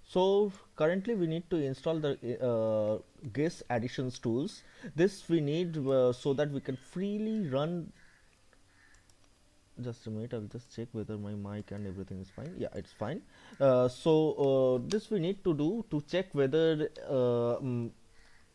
So currently we need to install the GIS additions tools. This we need so that we can freely run. Just a minute, I'll just check whether my mic and everything is fine. Yeah, it's fine. This we need to do to check whether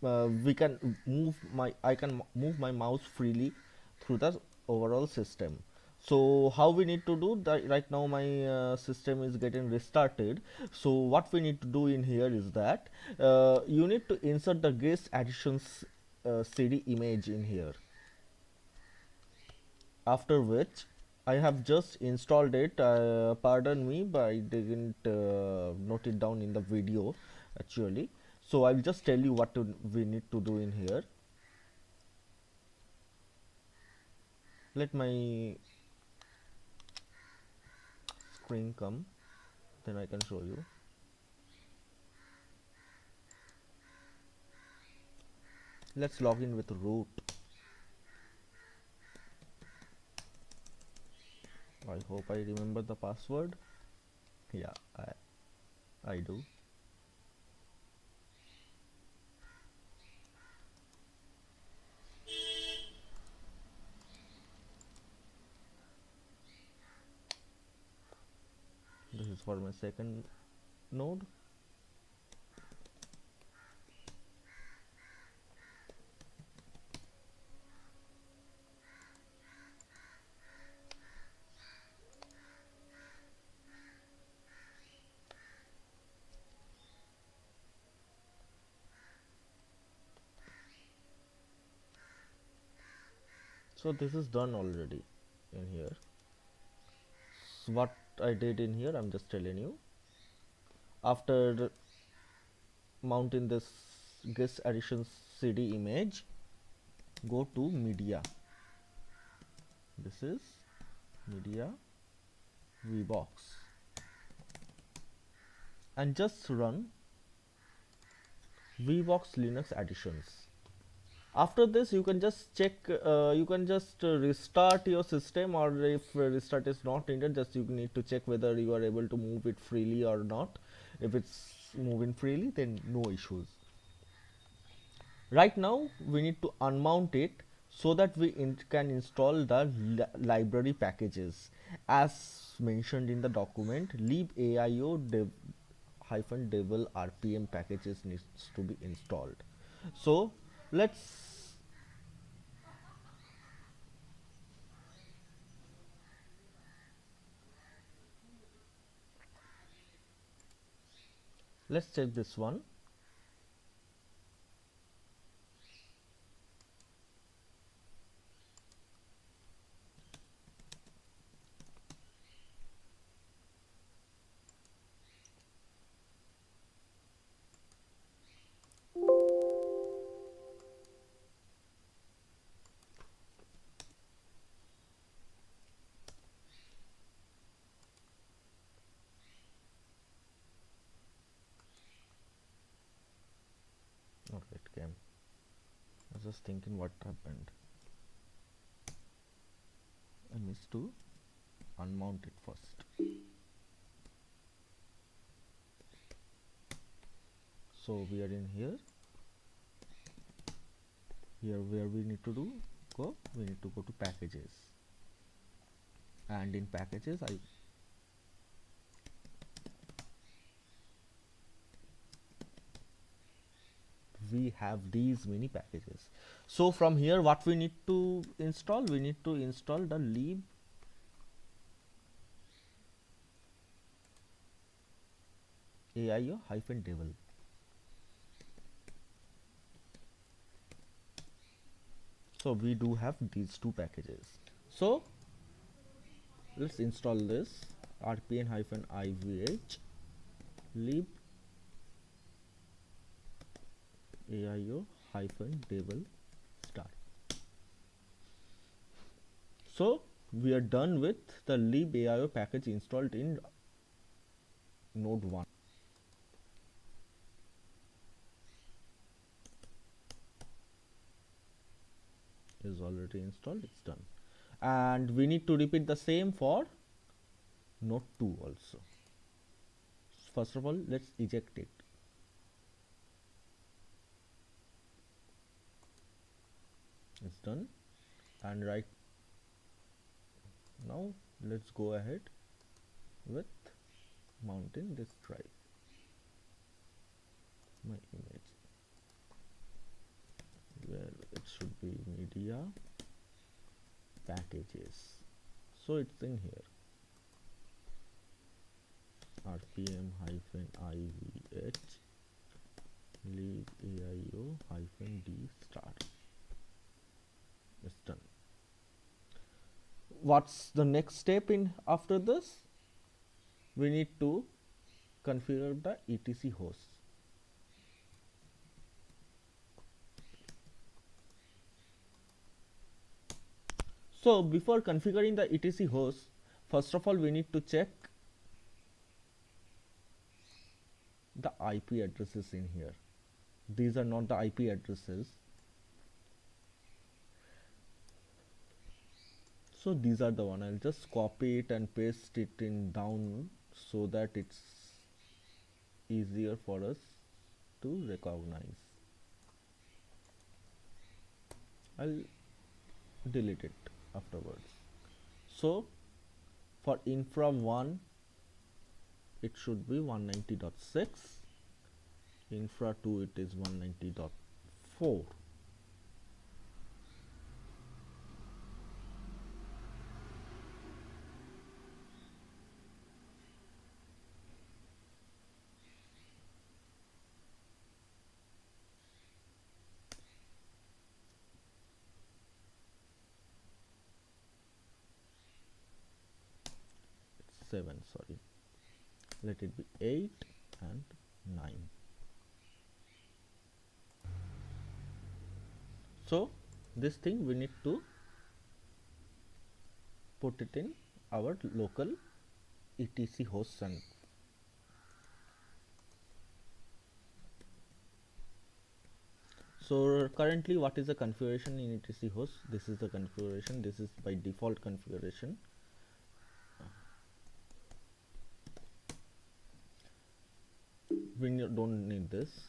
we can move my I can move my mouse freely through the overall system. So how we need to do that? Right now my system is getting restarted. So what we need to do in here is that you need to insert the GIS additions CD image in here. After which I have just installed it. Pardon me, but I didn't note it down in the video actually. So I'll just tell you what we need to do in here. Let my screen come, then I can show you. Let's log in with root. I hope I remember the password. Yeah, I do. This is for my second node. So this is done already in here. So what I did in here, I'm just telling you. After mounting this GIS additions CD image, go to media. This is media VBox and just run VBox Linux additions. After this you can just check, you can just restart your system, or if restart is not needed, just you need to check whether you are able to move it freely or not. If it's moving freely, then no issues. Right now we need to unmount it so that we can install the library packages as mentioned in the document. libaio dev hyphen devel rpm packages needs to be installed. So let's check this one. Okay, it came. I was just thinking what happened. I missed to unmount it first. So we are in here. Here where we need to do go, we need to go to packages, and in packages we have these many packages. So from here what we need to install, we need to install the libaio hyphen devel. So we do have these two packages. So let's install this rpn hyphen ivh lib aio hyphen devel start. So we are done with the libaio package installed in node 1. Is already installed, it's done, and we need to repeat the same for node 2 also. first of all let's eject it. It's done. And right now let's go ahead with mounting this drive, my image, where it should be media packages. So it's in here, rpm-ivh leave aio-d star. It's done. What's the next step in after this? We need to configure the etc host. So before configuring the etc host, first of all we need to check the IP addresses in here. These are not the IP addresses. So these are the one. I'll just copy it and paste it in down so that it's easier for us to recognize. I'll delete it afterwards. So for infra 1 it should be 190.6, infra 2 it is 190.4. It's 7, sorry, let it be 8 and 9. So this thing we need to put it in our local etc host. And so currently what is the configuration in etc host? This is the configuration. This is by default configuration. We don't need this,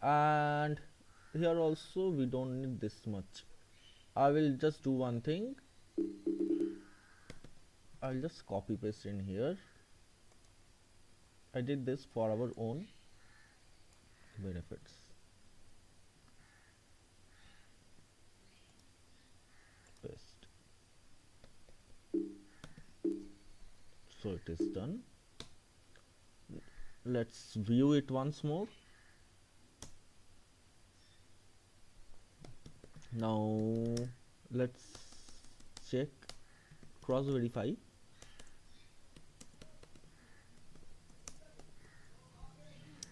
and here also we don't need this much. I will just do one thing. I'll just copy paste in here. I did this for our own benefits. Paste. So it is done. Let's view it once more. Now let's check, cross verify.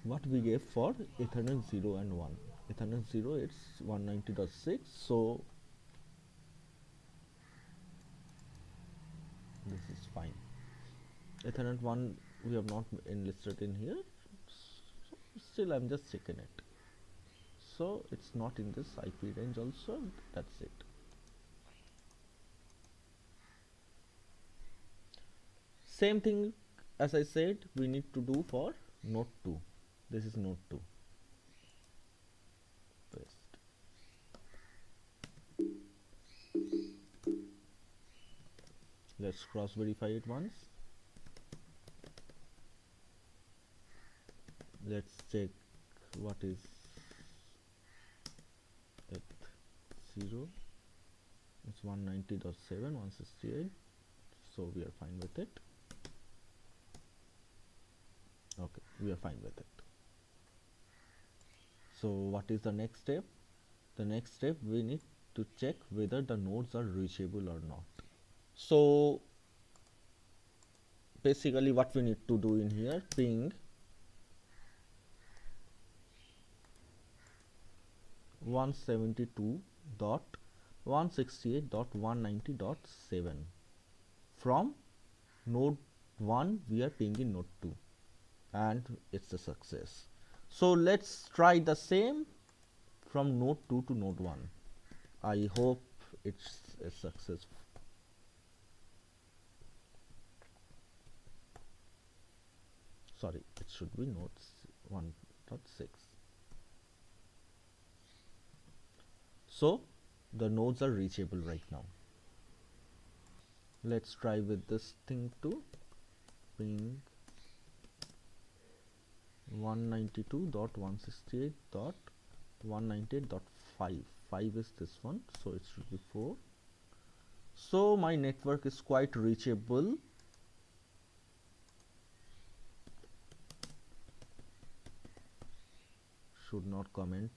What we gave for Ethernet 0 and 1. Ethernet 0 it's 190.6, so this is fine. Ethernet 1 we have not enlisted in here, so still I'm just checking it. So it's not in this IP range also, that's it. Same thing as I said we need to do for node 2. This is node 2. Paste. Let's cross verify it once. Let's check what is at 0. It's 190.7, 168, so we are fine with it. Okay, we are fine with it. So what is the next step? The next step we need to check whether the nodes are reachable or not. So basically what we need to do in here, ping 172.168.190.7 from node 1 we are pinging node 2, and it's a success. So let's try the same from node 2 to node 1. I hope it's a success. sorry, it should be nodes 1.6. So the nodes are reachable right now. Let's try with this thing too. Ping 192.168.198.5. 5 is this one, so it should be 4. So my network is quite reachable. Should not comment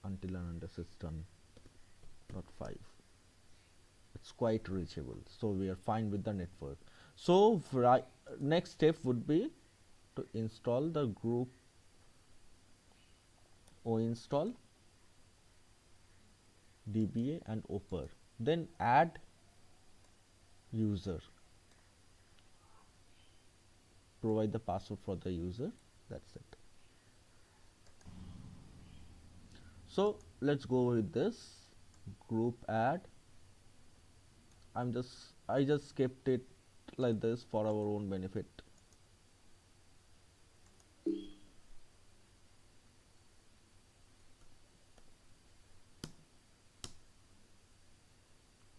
until and unless it's done. .5. It's quite reachable, so we are fine with the network. So next step would be to install the group install DBA and OPER, then add user, provide the password for the user. That's it. So let's go with this group add. I just kept it like this for our own benefit.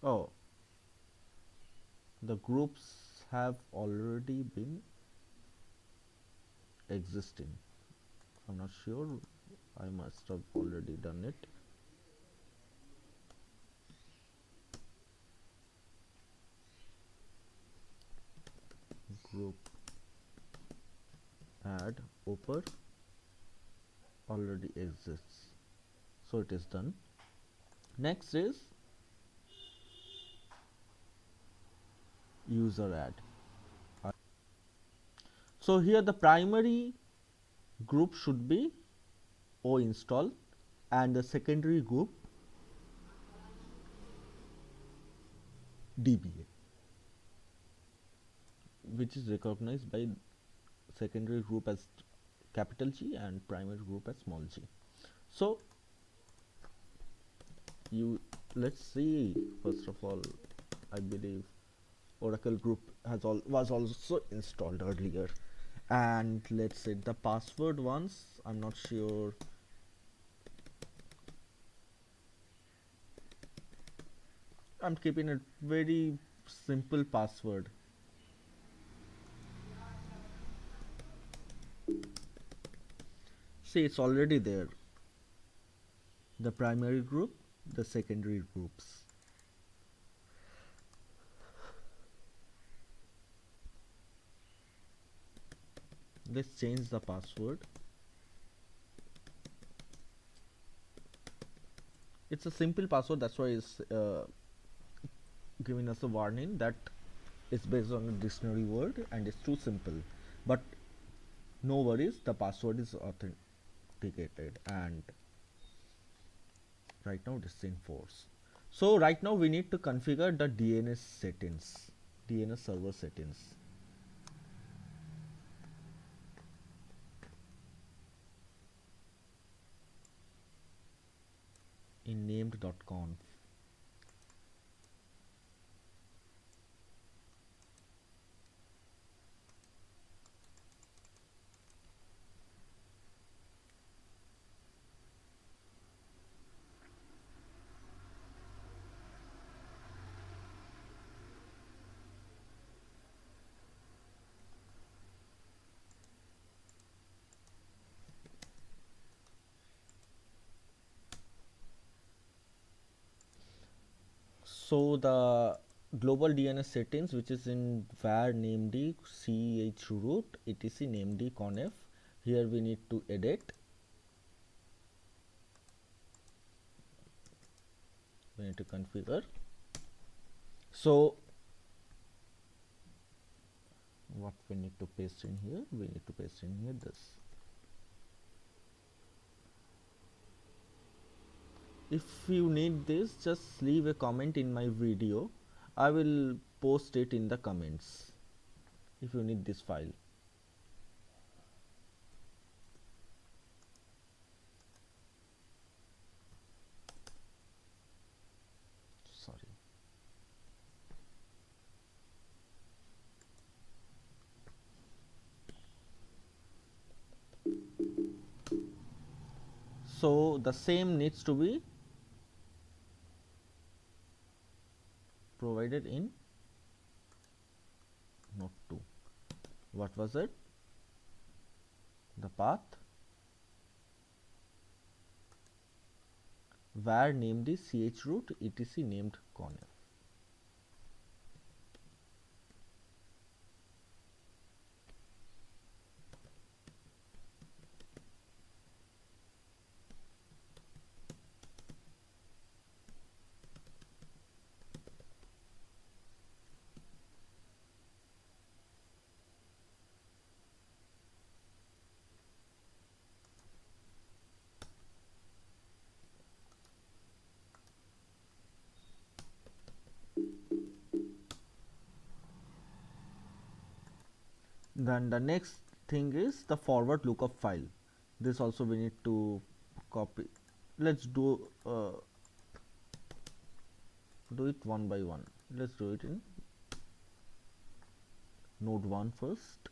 Oh, the groups have already been existing. I'm not sure, I must have already done it. Group add OPER already exists, so it is done. Next is user add. So here the primary group should be install and the secondary group DBA, which is recognized by secondary group as capital G and primary group as small g. So let's see, first of all, I believe Oracle group was also installed earlier, and let's set the password once. I'm not sure. I'm keeping a very simple password. See, it's already there. The primary group, the secondary groups. Let's change the password. It's a simple password, that's why it's giving us a warning that it's based on a dictionary word and it's too simple. But no worries, the password is authenticated and right now it is in force. So right now we need to configure the DNS settings, DNS server settings. In named.conf. So the global DNS settings, which is in var named chroot etc named conf, here we need to edit. We need to configure. So what we need to paste in here? We need to paste in here this. If you need this, just leave a comment in my video. I will post it in the comments if you need this file. Sorry. So the same needs to be provided in node 2. What was it? The path var named is chroot etc named conf. Then the next thing is the forward lookup file. This also we need to copy. Let's do it one by one. Let's do it in node 1 first.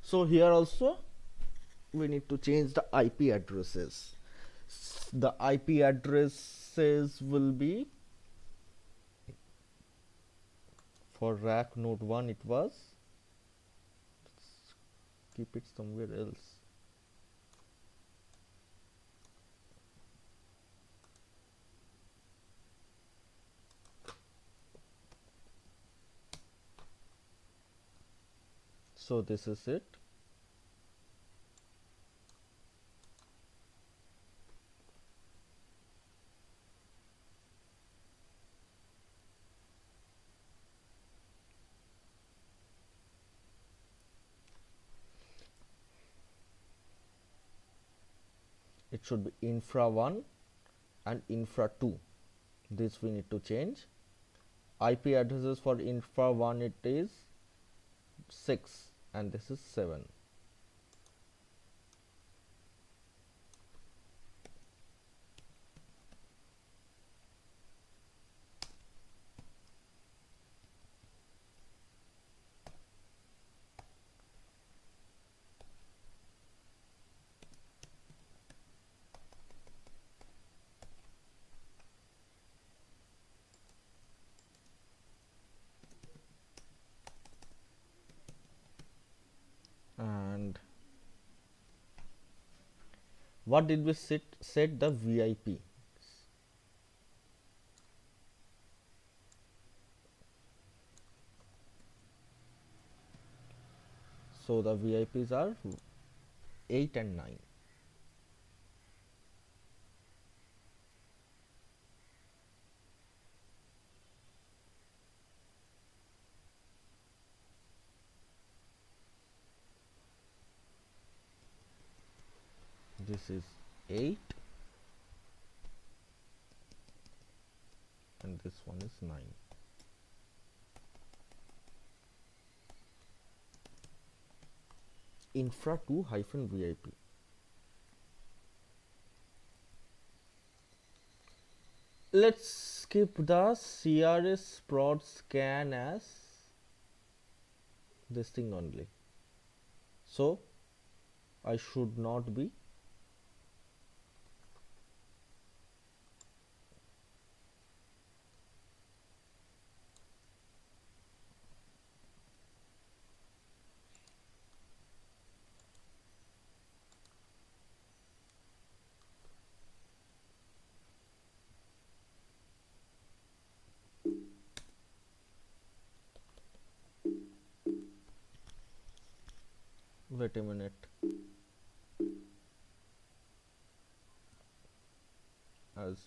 So here also we need to change the IP addresses. The IP addresses will be for RAC node 1 it was, let's keep it somewhere else. So this is it. It should be infra 1 and infra 2. This we need to change. IP addresses for infra 1 it is 6 and this is 7. And what did we set the VIP? So the VIPs are 8 and 9. This is 8 and this one is 9. Infra 2 hyphen VIP. Let's skip the CRS prod scan as this thing only. So I should not be wait a minute. I was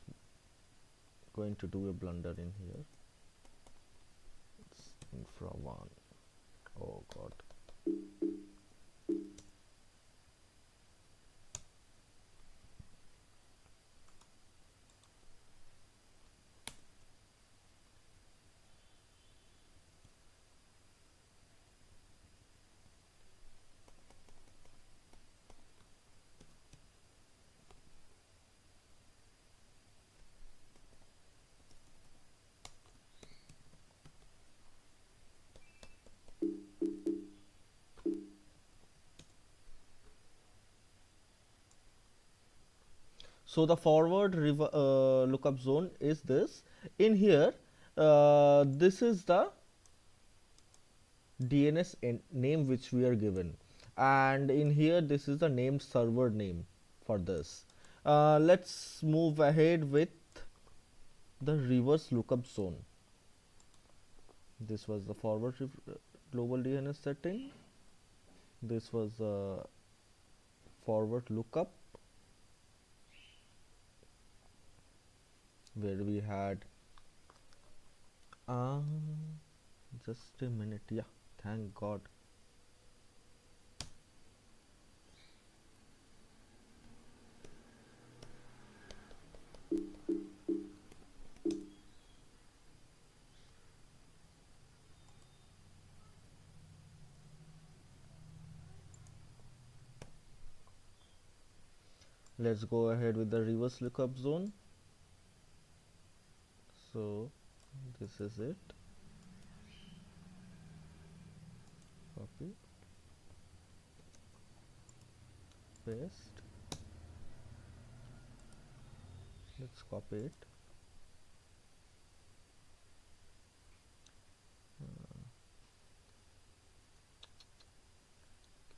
going to do a blunder in here. It's infra 1. Oh god. So the forward lookup zone is this. In here, this is the DNS name which we are given, and in here this is the named server name for this. Let's move ahead with the reverse lookup zone. This was the forward global DNS setting. This was the forward lookup, where we had just a minute. Yeah, thank God. Let's go ahead with the reverse lookup zone. So this is it. Copy, paste. Let's copy it.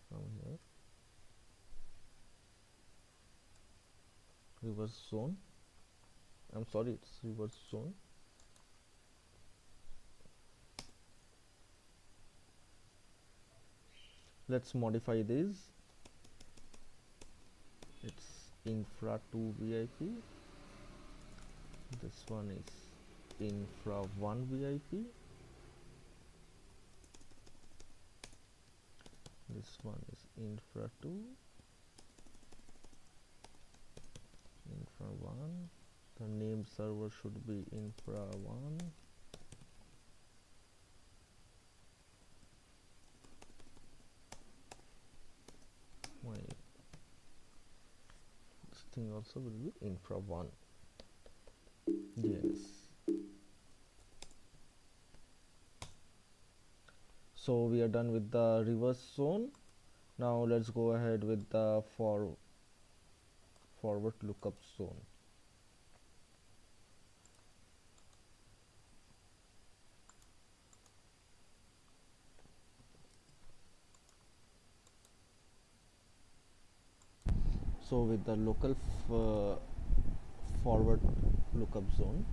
From here, reverse zone. I'm sorry, it's reverse zone. Let's modify these. It's infra 2 VIP. This one is infra 1 VIP. This one is infra 2, infra 1. The name server should be infra 1. This thing also will be infra 1 DNS. So we are done with the reverse zone. Now let's go ahead with the forward lookup zone. So with the local forward lookup zone,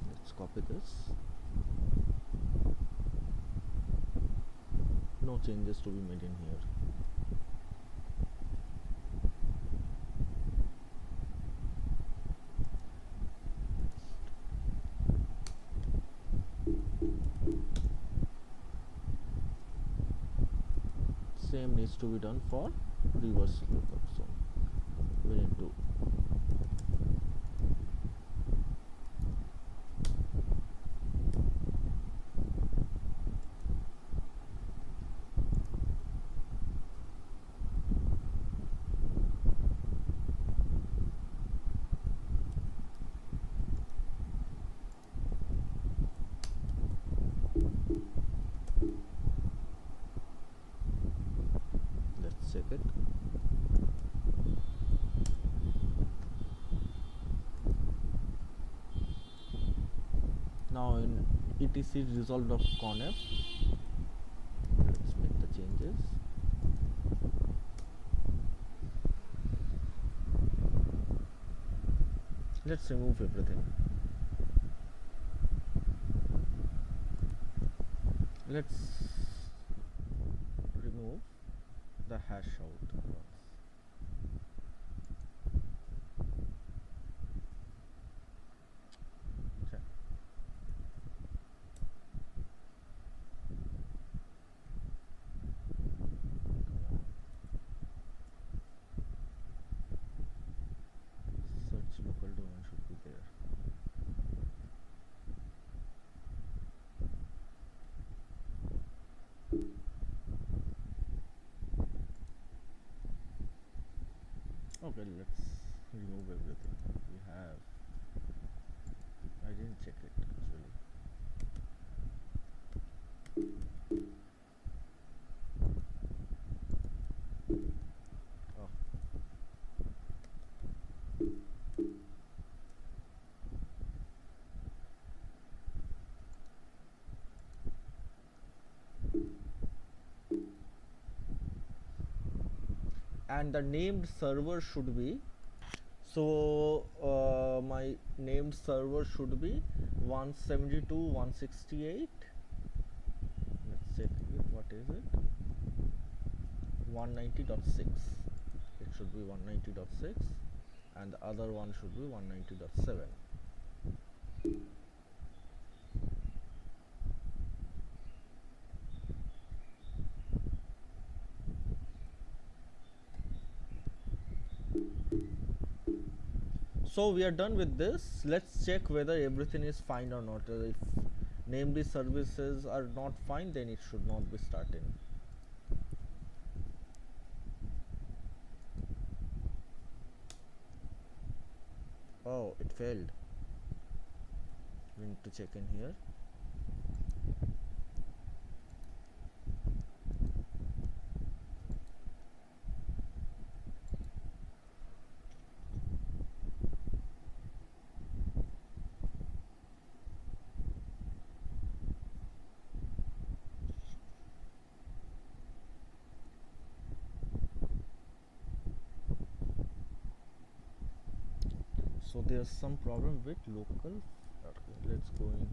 let's copy this. No changes to be made in here. Same needs to be done for reverse lookup zone. We need to check it. Now in etc resolved of conf, let's make the changes. Let's remove everything. Let's remove the hash out once. Okay. Search local domain should be there. Okay, let's remove everything. We have, I didn't check it actually. and the named server should be, so my named server should be 172.168. Let's check it. What is it? 190.6. It should be 190.6, and the other one should be 190.7. So we are done with this. Let's check whether everything is fine or not. If named services are not fine, then it should not be starting. Oh, it failed. We need to check in here. So there's some problem with local. Okay, let's go in here.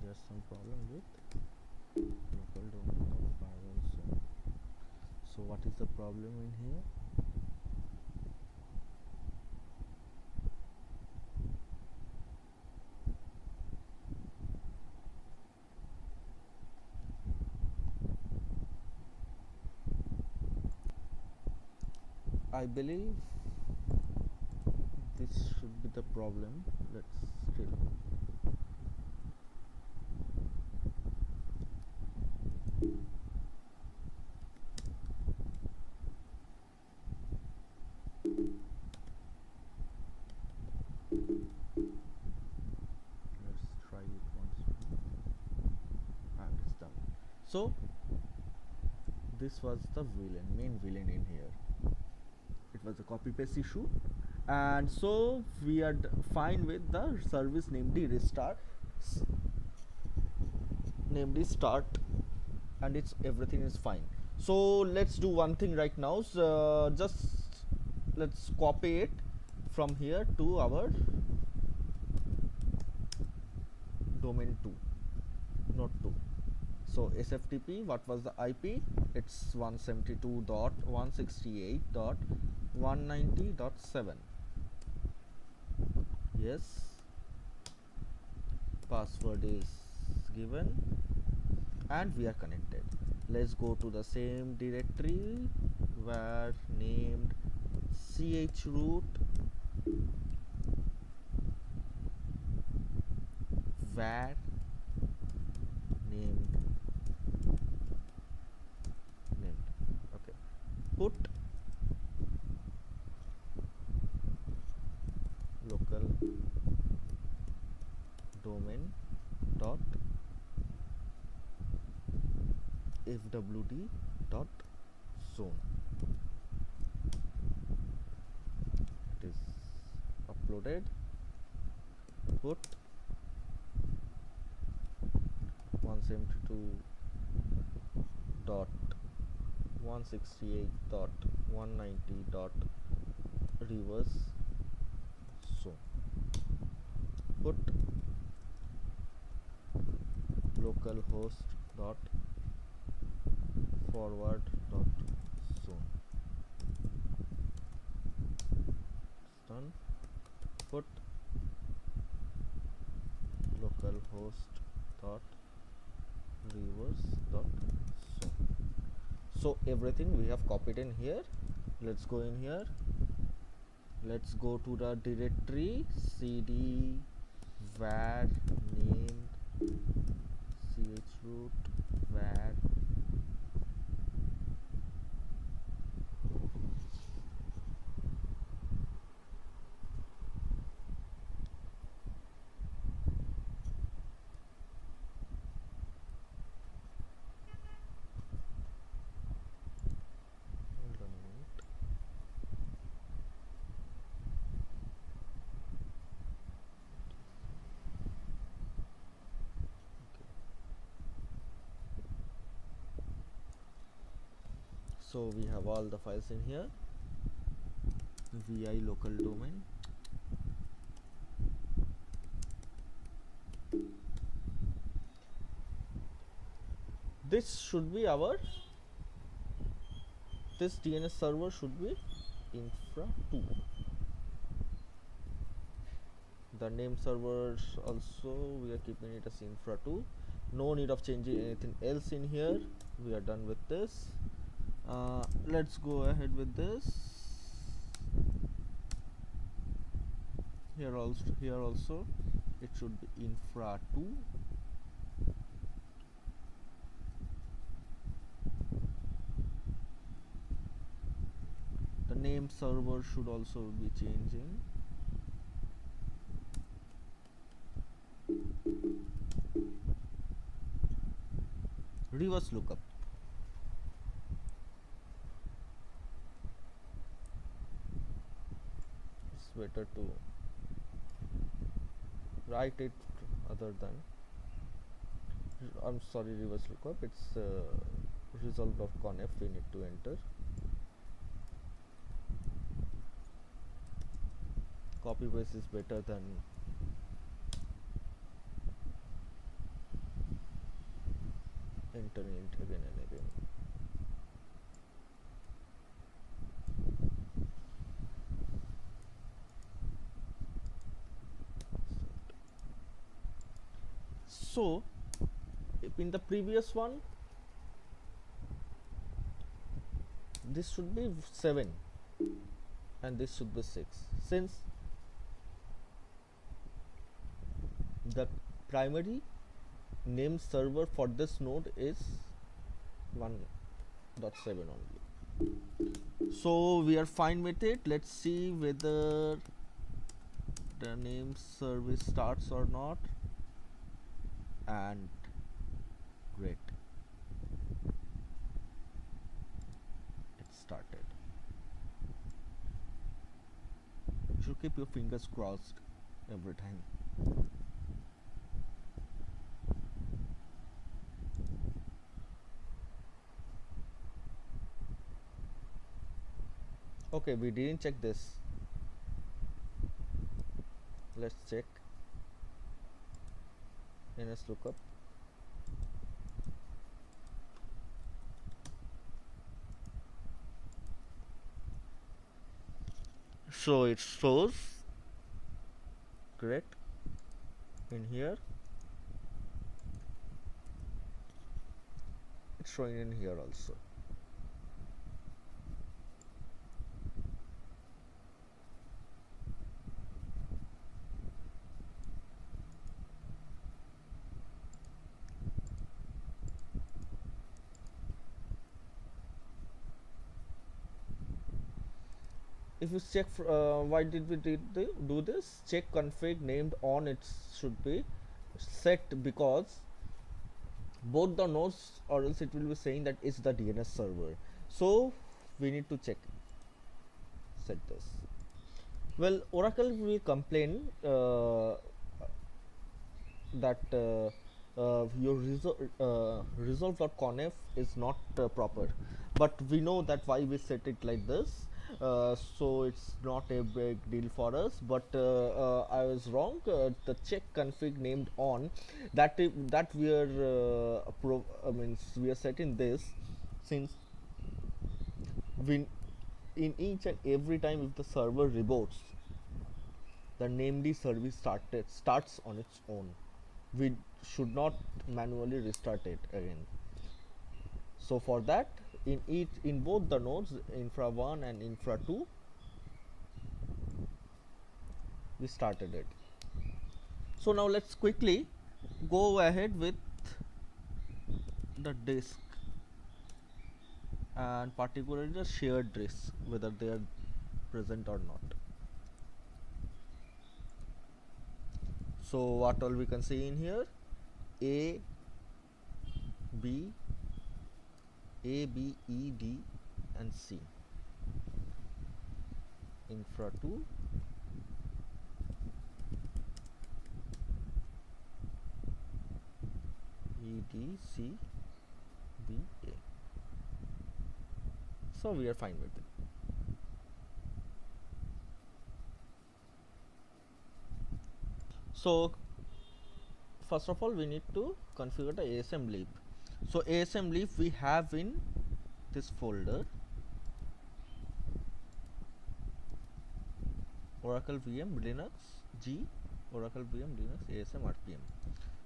There's some problem with local domain of firewall zone. So what is the problem in here? I believe this should be the problem. Let's still let's try it once more, and it's done. So this was the main villain in here. It was a copy paste issue, and so we are fine with the service named restart, named start, and it's everything is fine. So let's do one thing right now. So just let's copy it from here to our domain 2, node 2. So SFTP, what was the IP? It's 172.168.190.7. Yes, password is given, and we are connected. Let's go to the same directory where named chroot var named. Okay, put local domain dot fwd dot zone. It is uploaded. Put 172.168.190.reverse zone. Put localhost dot forward dot zone. It's done. Put localhost dot reverse dot zone. So everything we have copied in here. Let's go in here. Let's go to the directory cd var named chroot var So we have all the files in here. vi local domain, this should be our, this DNS server should be infra 2. The name servers also we are keeping it as infra 2. No need of changing anything else in here. We are done with this. Let's go ahead with this. Here also it should be infra 2. The name server should also be changing. Reverse lookup. It's better to write it other than, I'm sorry, reverse lookup. It's resolve.conf we need to enter. Copy paste is better than entering it again and again. So in the previous one this should be 7 and this should be 6, since the primary name server for this node is 1.7 only. So we are fine with it. Let's see whether the name service starts or not. And great, it started. You should keep your fingers crossed every time. Okay, we didn't check this. Let's check DNS lookup. So it shows correct in here. It's showing in here also. If you check why did we do this, check config named on, it should be set because both the nodes, or else it will be saying that it's the DNS server. So we need to check, set this. Well, Oracle will complain that your resolve.conf is not proper, but we know that why we set it like this. So it's not a big deal for us, but I was wrong. The check config named on, that we are we are setting this, since we, in each and every time if the server reboots, the named service starts on its own. We should not manually restart it again. So for that, in both the nodes infra 1 and infra 2, we started it. So now let's quickly go ahead with the disk, and particularly the shared disk, whether they are present or not. So what all we can see in here: A, B, E, D and C. Infra 2, E, D, C, B, A. So we are fine with it. So first of all we need to configure the ASM leaf. So ASM leaf we have in this folder, Oracle VM Linux G, Oracle VM Linux ASM RPM.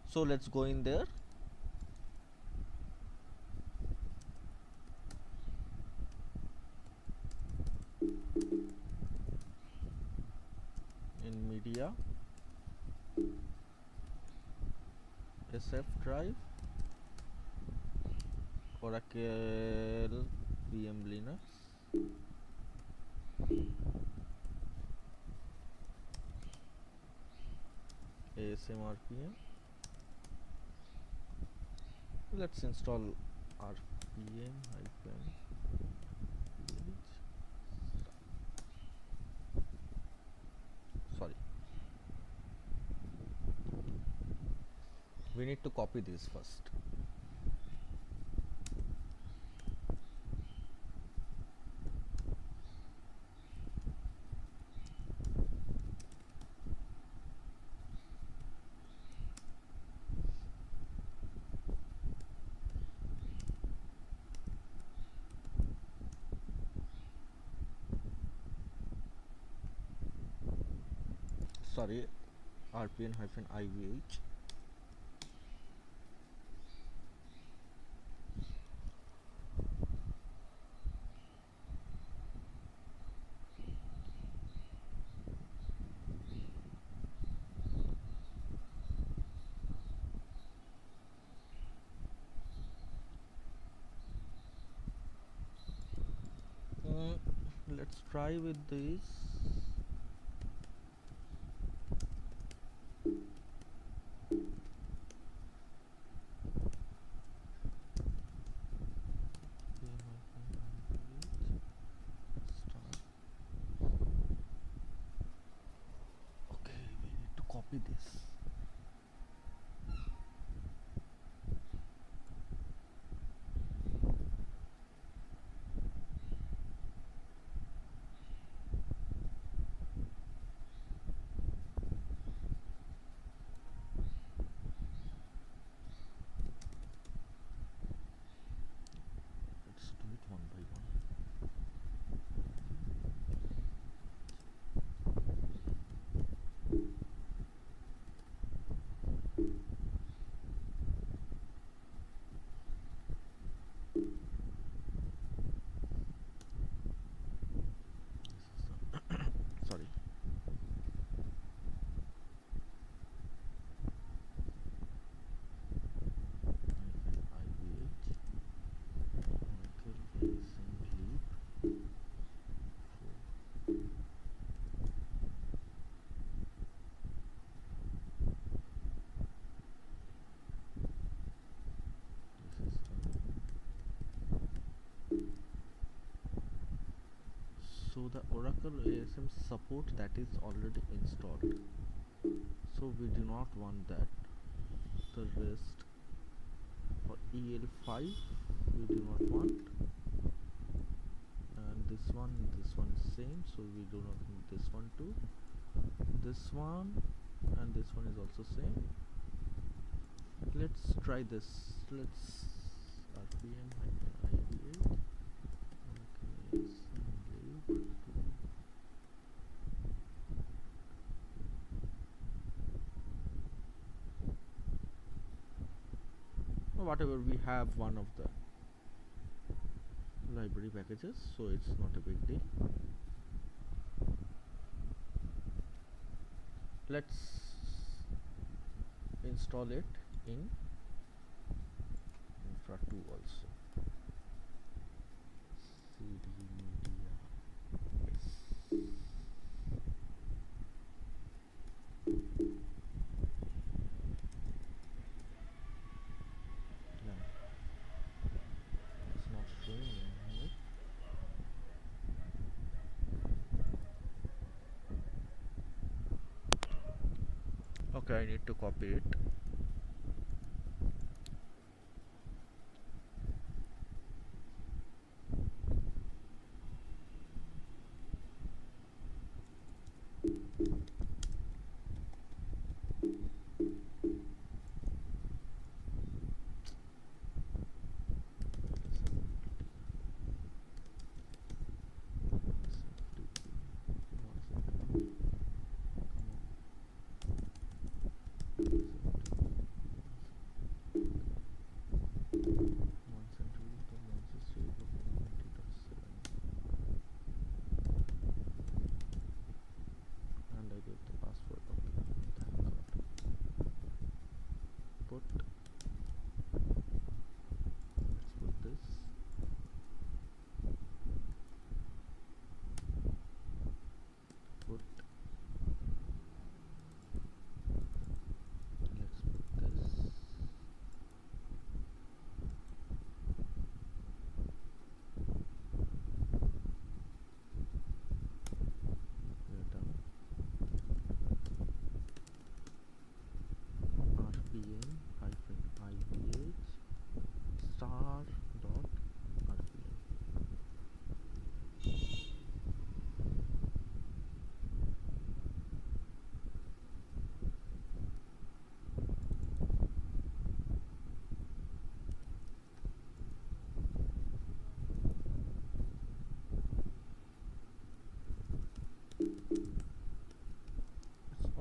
So let's go in there. In media, SF drive, Oracle VM Linux, ASM RPM. Let's install RPM hyphen sorry, we need to copy this first. Sorry, RPM hyphen IVH. Let's try with this. Okay, we need to copy this. Let's do it one by one. Sorry. So the Oracle ASM support that is already installed, so we do not want that. The rest for EL5 we do not want, and this one is same, so we do not need this one too. This one and this one is also same. Let's try this. Let's RPM IVA. Okay, whatever, we have one of the library packages, so it's not a big deal. Let's install it in Infra 2 also. CD media yes. It's not showing in here. Okay, I need to copy it.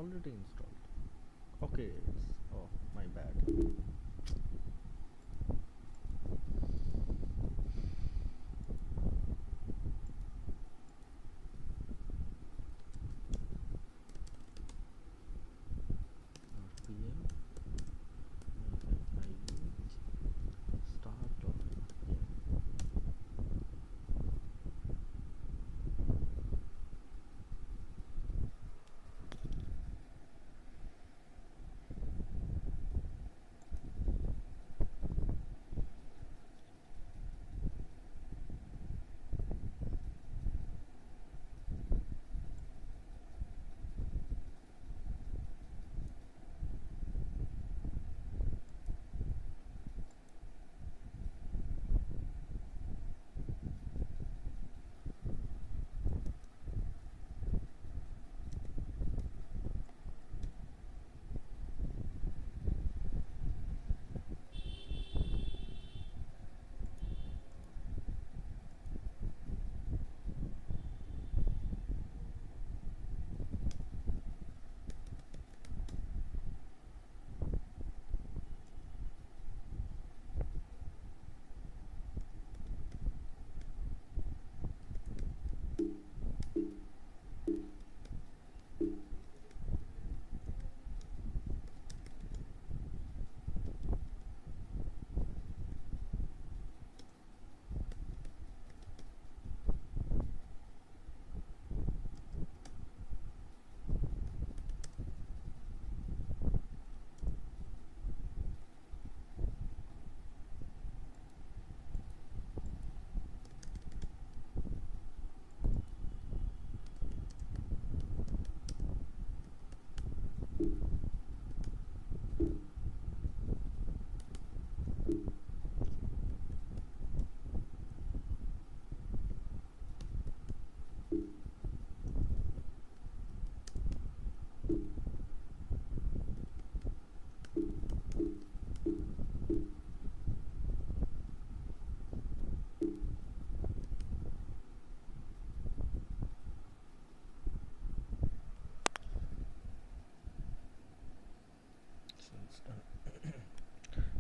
already installed. Okay, oh my bad. RPM start of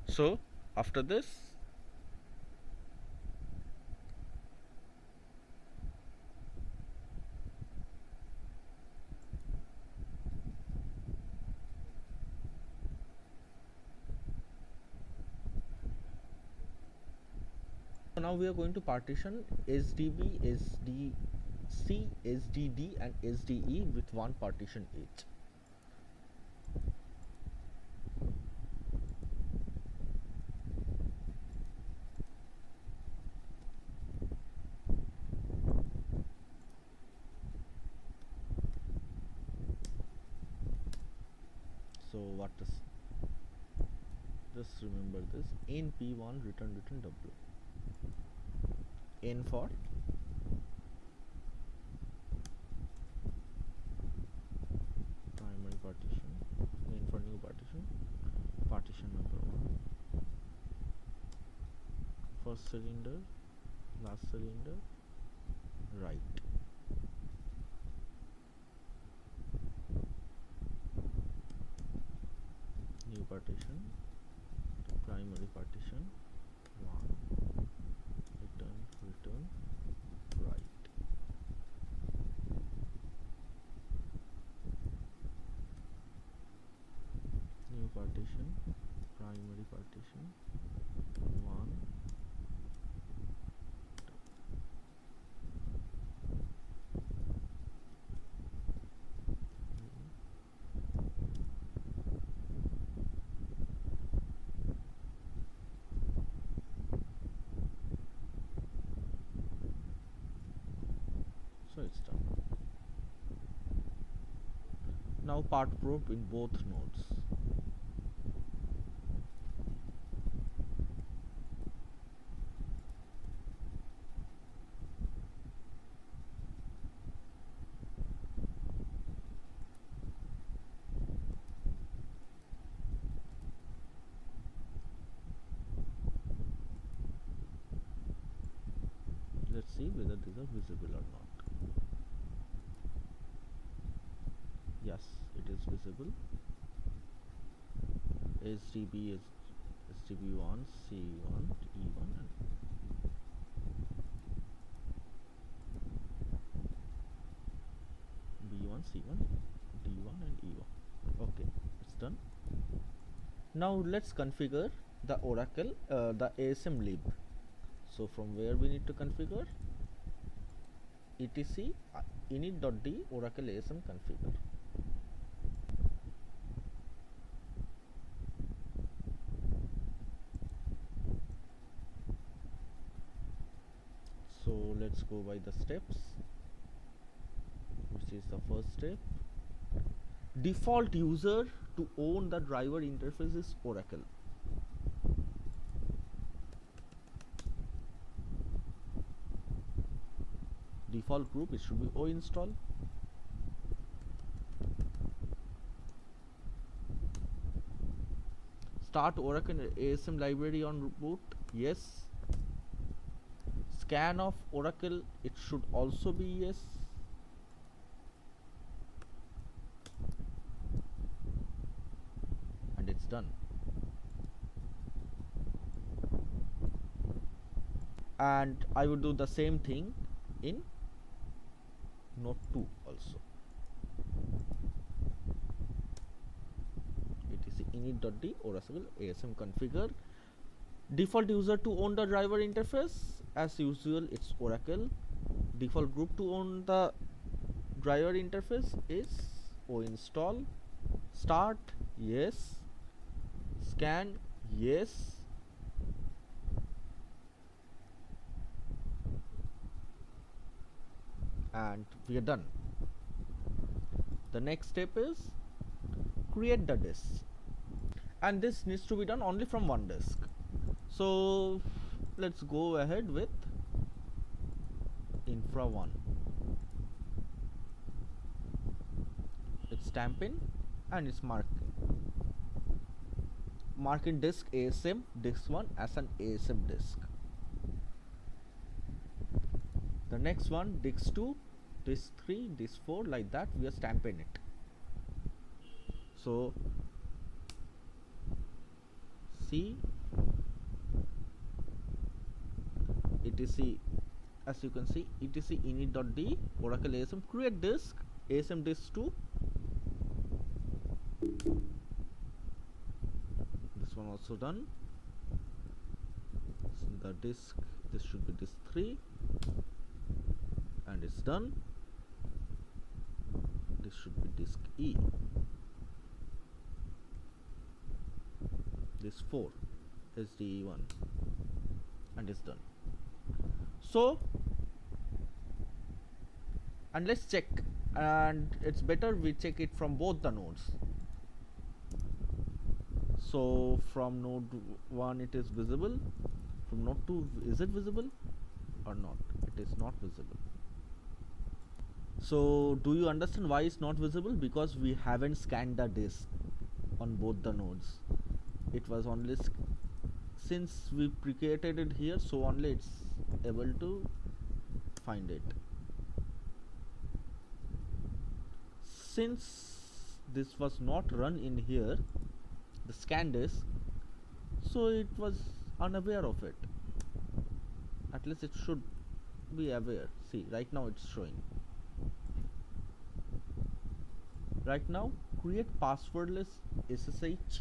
so after this so now we are going to partition SDB, SDC, SDD and SDE with one partition each. So what is, just remember this, in P1 return W, N for primary partition, N for new partition, partition number 1, first cylinder, last cylinder, right. New partition, primary partition 1, return right. New partition, primary partition 1, so it's done. Now part probe in both nodes. Let's see whether these are visible or not. Yes, it is visible. HDB is HDB1, C1, E1 and B1, C1, D1 and E1. Okay, it's done. Now let's configure the Oracle, the ASM lib. So from where we need to configure? etc init.d Oracle ASM configure. So let's go by the steps, which is the first step. Default user to own the driver interface is Oracle. Default group, it should be O install. Start Oracle ASM library on boot, yes. Scan of Oracle, it should also be yes. And it's done. And I would do the same thing in Node 2 also. etc init.d Oracle ASM configure. Default user to own the driver interface, as usual it's Oracle. Default group to own the driver interface is O install. Start, yes. Scan, yes. And we are done. The next step is create the disk, and this needs to be done only from one disk. So let's go ahead with infra1. It's stamping and it's marking disk ASM disk 1 as an ASM disk. The next one, disk 2, disk 3, disk 4, like that we are stamping it. So C etc, as you can see, etc init.d Oracle ASM create disk ASM disk 2. This one also done. So the disk, this should be disk 3, and it's done. This should be disk E. This 4 HDE1, and it's done. So, and let's check, and it's better we check it from both the nodes. So from node 1 it is visible, from node 2 is it visible or not? It is not visible. So do you understand why it's not visible? Because we haven't scanned the disk on both the nodes. It was only since we pre-created it here, so only it's able to find it. Since this was not run in here, the scan disk, so it was unaware of it. At least it should be aware. See, right now it's showing. Right now, create passwordless SSH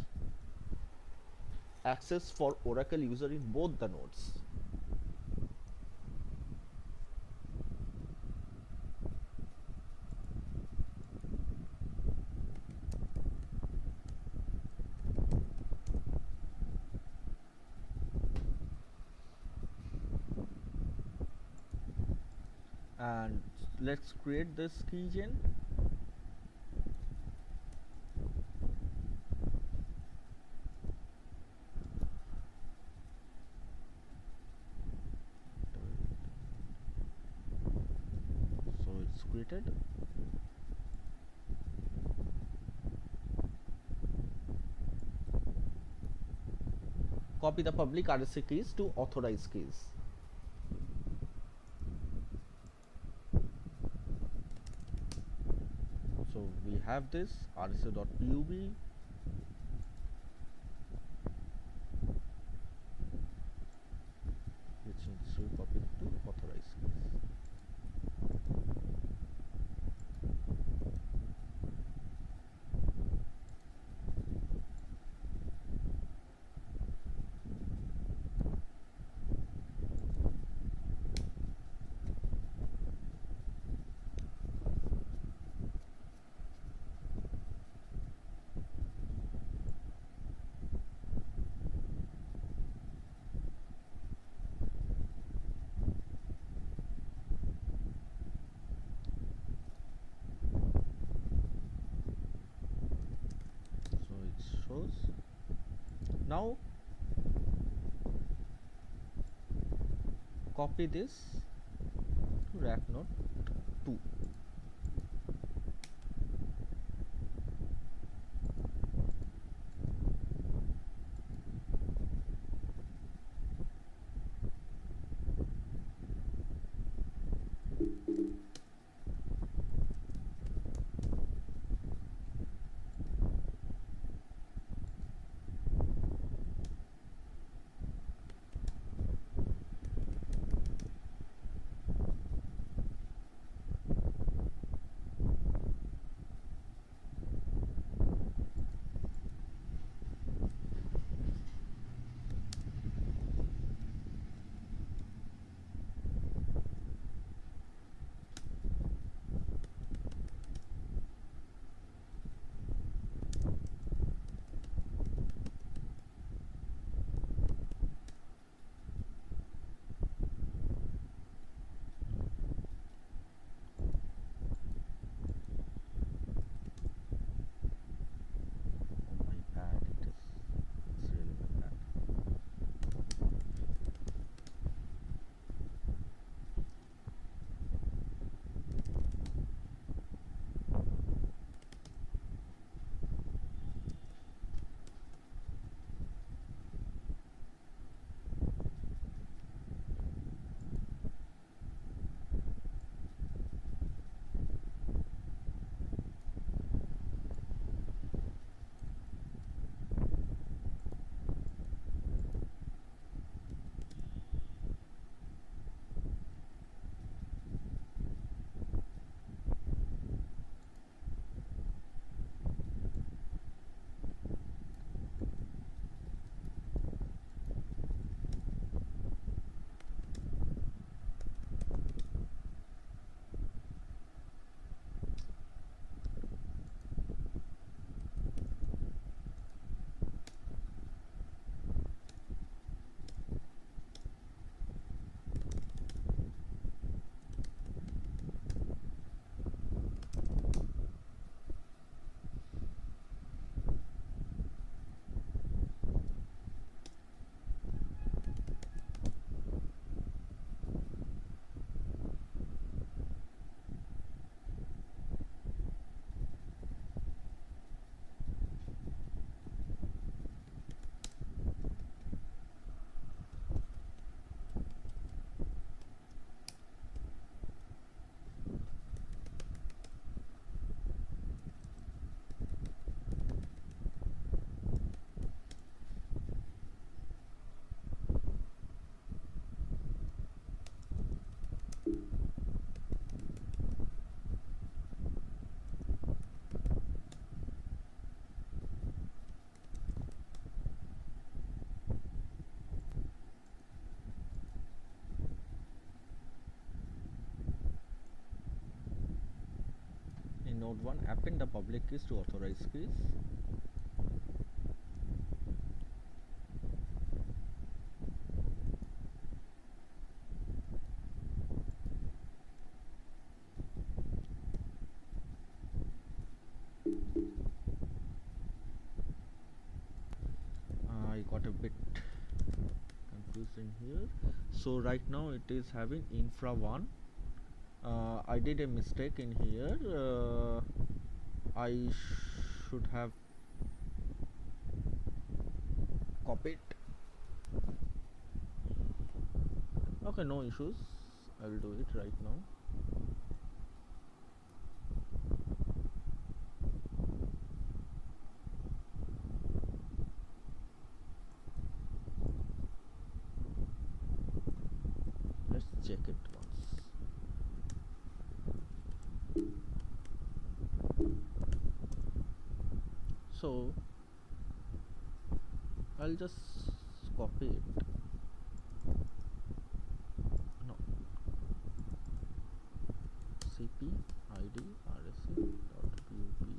access for Oracle user in both the nodes. And let's create this keygen. So it's created. Copy the public RAC keys to authorized keys. So we have this rsa.pub, which needs to be copied to authorize keys. Now copy this to RAC node 2. Node 1, append the public keys to authorized keys. I got a bit confused in here. So right now it is having infra 1. I did a mistake in here. I should have copied. Okay, no issues. I will do it right now. check it once. So I'll just copy it. No, cp id rac dot pub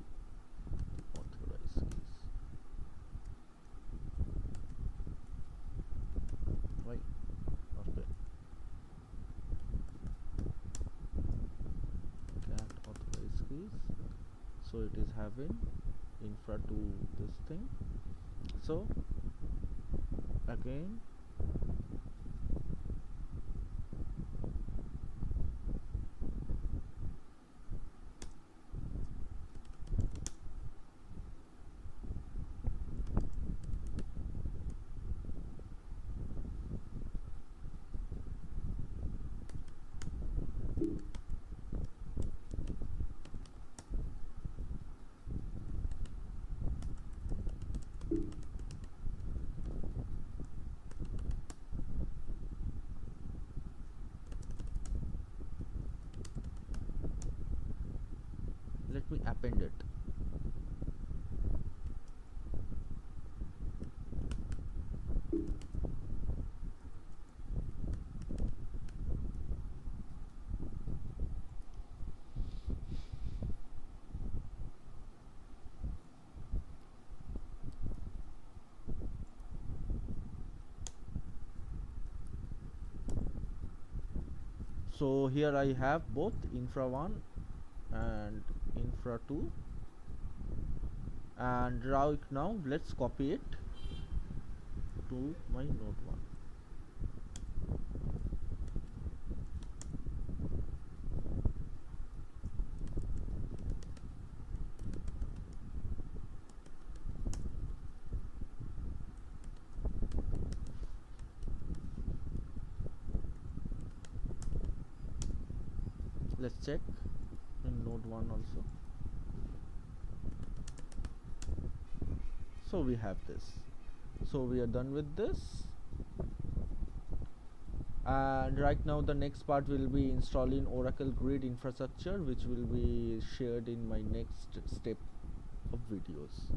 authorize keys. Right. Okay. Cat authorize keys. So it is having infra to this thing. So again let me append it. So here I have both infra 1 and infra 2, and right now let's copy it to my node 1. Let's check in node 1 also. So we have this. So we are done with this, and right now the next part will be installing Oracle Grid infrastructure, which will be shared in my next step of videos.